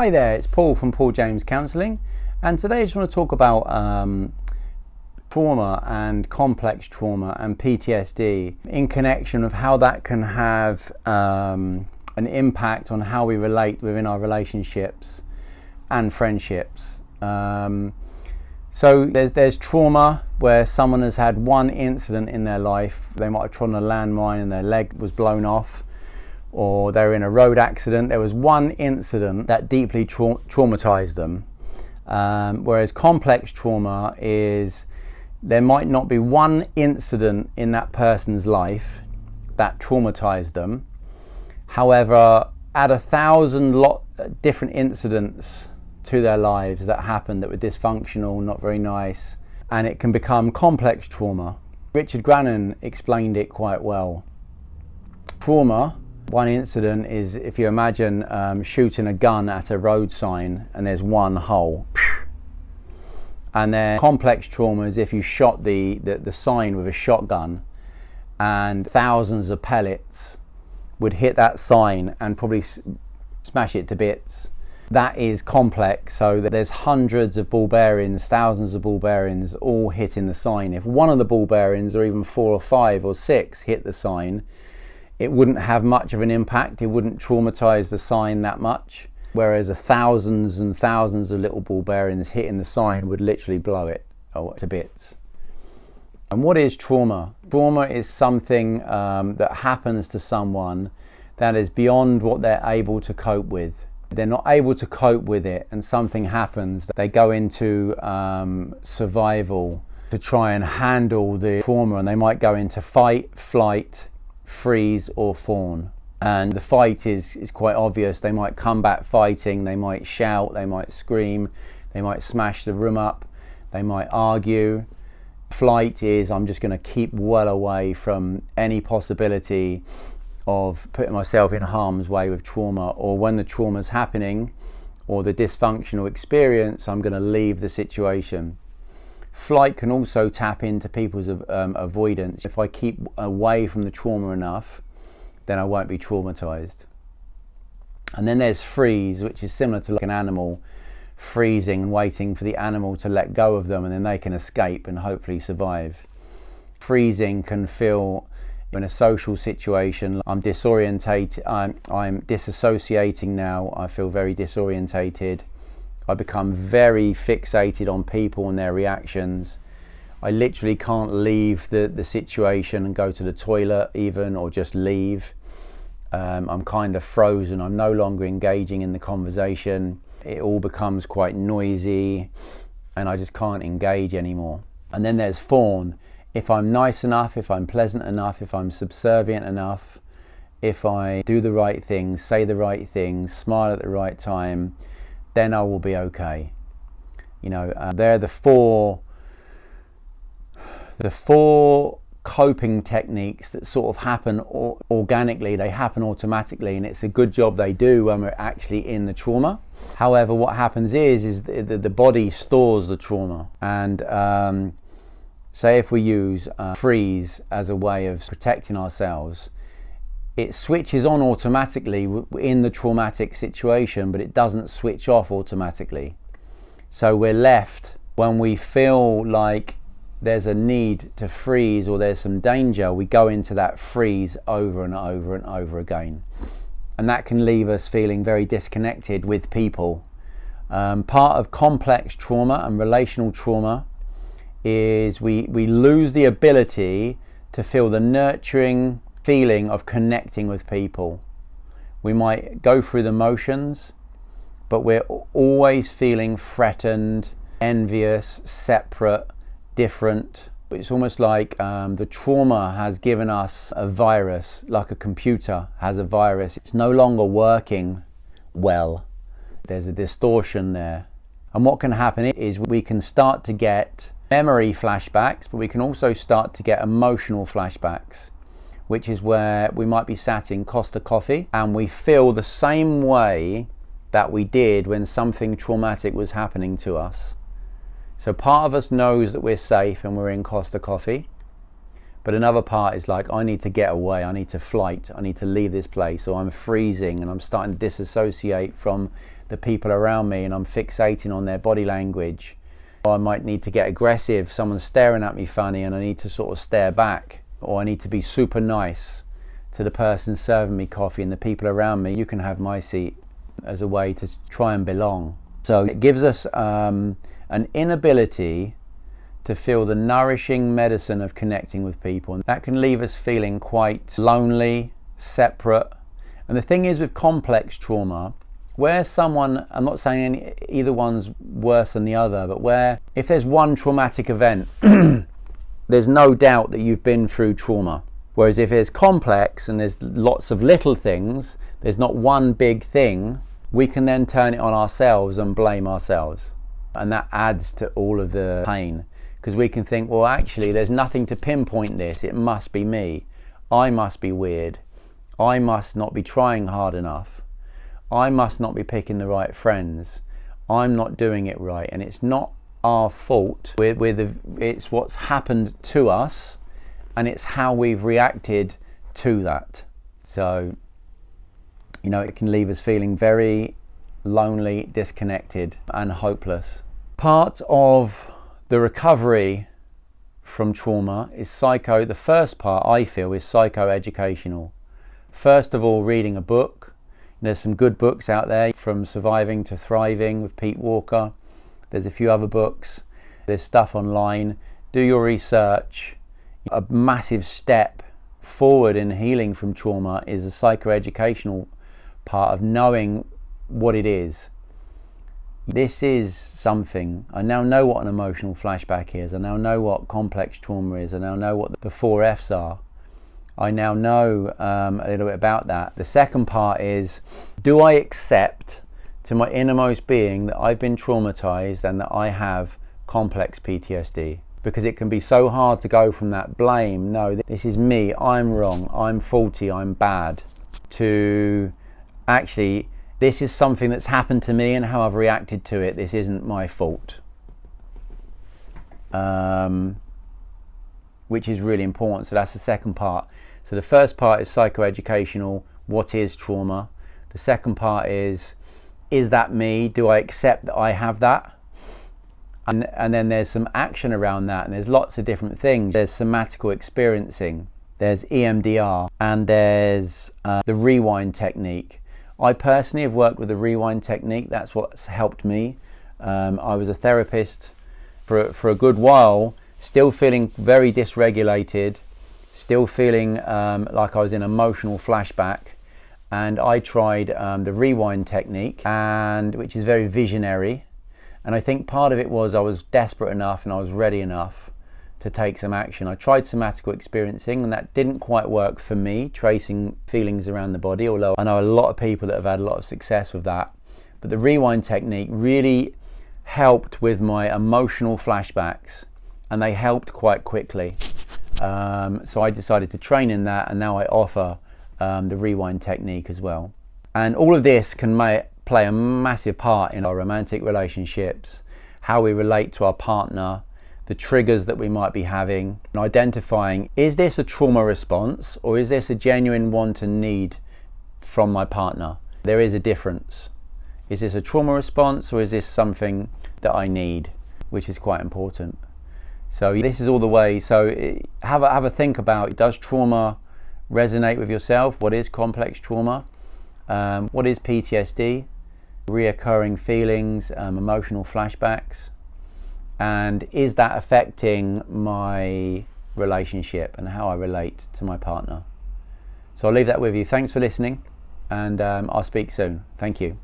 Hi there, it's Paul from Paul James Counselling, and today I just want to talk about trauma and complex trauma and PTSD in connection with how that can have an impact on how we relate within our relationships and friendships. So there's trauma where someone has had one incident in their life. They might have trodden a landmine and their leg was blown off, or they were in a road accident. There was one incident that deeply traumatized them. Whereas complex trauma is there might not be one incident in that person's life that traumatized them. However, add 1,000 different incidents to their lives that happened that were dysfunctional, not very nice, and it can become complex trauma. Richard Grannon explained it quite well. Trauma, one incident, is if you imagine shooting a gun at a road sign and there's one hole. And then complex trauma is if you shot the sign with a shotgun and thousands of pellets would hit that sign and probably smash it to bits. That is complex, so that there's hundreds of ball bearings, thousands of ball bearings all hitting the sign. If one of the ball bearings, or even 4 or 5 or 6, hit the sign, it wouldn't have much of an impact. It wouldn't traumatize the sign that much. Whereas thousands and thousands of little ball bearings hitting the sign would literally blow it to bits. And what is trauma? Trauma is something that happens to someone that is beyond what they're able to cope with. They're not able to cope with it, and something happens. They go into survival to try and handle the trauma, and they might go into fight, flight, freeze, or fawn. And the fight is quite obvious. They might come back fighting, they might shout, they might scream, they might smash the room up, they might argue. Flight is, I'm just going to keep well away from any possibility of putting myself in harm's way with trauma, or when the trauma's happening or the dysfunctional experience, I'm going to leave the situation. Flight can also tap into people's avoidance. If I keep away from the trauma enough, then I won't be traumatized. And then there's freeze, which is similar to like an animal freezing and waiting for the animal to let go of them, and then they can escape and hopefully survive. Freezing can feel in a social situation, I'm disorientated, I'm disassociating now, I feel very disorientated. I become very fixated on people and their reactions. I literally can't leave the situation and go to the toilet even, or just leave. I'm kind of frozen. I'm no longer engaging in the conversation. It all becomes quite noisy and I just can't engage anymore. And then there's fawn. If I'm nice enough, if I'm pleasant enough, if I'm subservient enough, if I do the right things, say the right things, smile at the right time, then I will be okay. You know, they're the four coping techniques that sort of happen organically. They happen automatically, and it's a good job they do when we're actually in the trauma. However, what happens is the body stores the trauma, and say if we use freeze as a way of protecting ourselves, it switches on automatically in the traumatic situation, but it doesn't switch off automatically. So we're left, when we feel like there's a need to freeze or there's some danger, we go into that freeze over and over and over again. And that can leave us feeling very disconnected with people. Part of complex trauma and relational trauma is we lose the ability to feel the nurturing feeling of connecting with people. We might go through the motions, but we're always feeling threatened, envious, separate, different. It's almost like the trauma has given us a virus, like a computer has a virus. It's no longer working well. There's a distortion there. And what can happen is we can start to get memory flashbacks, but we can also start to get emotional flashbacks, which is where we might be sat in Costa Coffee and we feel the same way that we did when something traumatic was happening to us. So part of us knows that we're safe and we're in Costa Coffee, But another part is like, I need to get away, I need to flight, I need to leave this place, or I'm freezing and I'm starting to disassociate from the people around me and I'm fixating on their body language. Or I might need to get aggressive, someone's staring at me funny and I need to sort of stare back. Or I need to be super nice to the person serving me coffee and the people around me. You can have my seat, as a way to try and belong. So it gives us an inability to feel the nourishing medicine of connecting with people. And that can leave us feeling quite lonely, separate. And the thing is with complex trauma, where someone, I'm not saying either one's worse than the other, but where if there's one traumatic event, there's no doubt that you've been through trauma. Whereas if it's complex and there's lots of little things, there's not one big thing, we can then turn it on ourselves and blame ourselves. And that adds to all of the pain. Because we can think, well, actually, there's nothing to pinpoint this. It must be me. I must be weird. I must not be trying hard enough. I must not be picking the right friends. I'm not doing it right. And it's not our fault. It's what's happened to us, and it's how we've reacted to that. So, you know, it can leave us feeling very lonely, disconnected, and hopeless. Part of the recovery from trauma is the first part I feel is psychoeducational. First of all, reading a book. There's some good books out there, From Surviving to Thriving with Pete Walker. There's a few other books. There's stuff online. Do your research. A massive step forward in healing from trauma is the psychoeducational part of knowing what it is. This is something, I now know what an emotional flashback is, I now know what complex trauma is, I now know what the 4 F's are. I now know a little bit about that. The second part is, do I accept to my innermost being that I've been traumatized and that I have complex PTSD? Because it can be so hard to go from that blame, no, this is me, I'm wrong, I'm faulty, I'm bad, to actually, this is something that's happened to me and how I've reacted to it. This isn't my fault. Which is really important. So that's the second part. So the first part is psychoeducational. What is trauma? The second part is that me? Do I accept that I have that? And then there's some action around that. And there's lots of different things. There's somatical experiencing. There's EMDR. And there's the rewind technique. I personally have worked with the rewind technique. That's what's helped me. I was a therapist for a good while, still feeling very dysregulated, still feeling like I was in emotional flashback. And I tried the rewind technique, which is very visionary. And I think part of it was I was desperate enough and I was ready enough to take some action. I tried somatical experiencing and that didn't quite work for me, tracing feelings around the body, although I know a lot of people that have had a lot of success with that. But the rewind technique really helped with my emotional flashbacks, and they helped quite quickly. So I decided to train in that, and now I offer the rewind technique as well. And all of this can play a massive part in our romantic relationships, how we relate to our partner, the triggers that we might be having, and identifying, is this a trauma response or is this a genuine want and need from my partner? There is a difference. Is this a trauma response or is this something that I need, which is quite important. So this is all the way. So have a think about, does trauma resonate with yourself? What is complex trauma? What is PTSD? Reoccurring feelings, emotional flashbacks. And is that affecting my relationship and how I relate to my partner? So I'll leave that with you. Thanks for listening, and I'll speak soon. Thank you.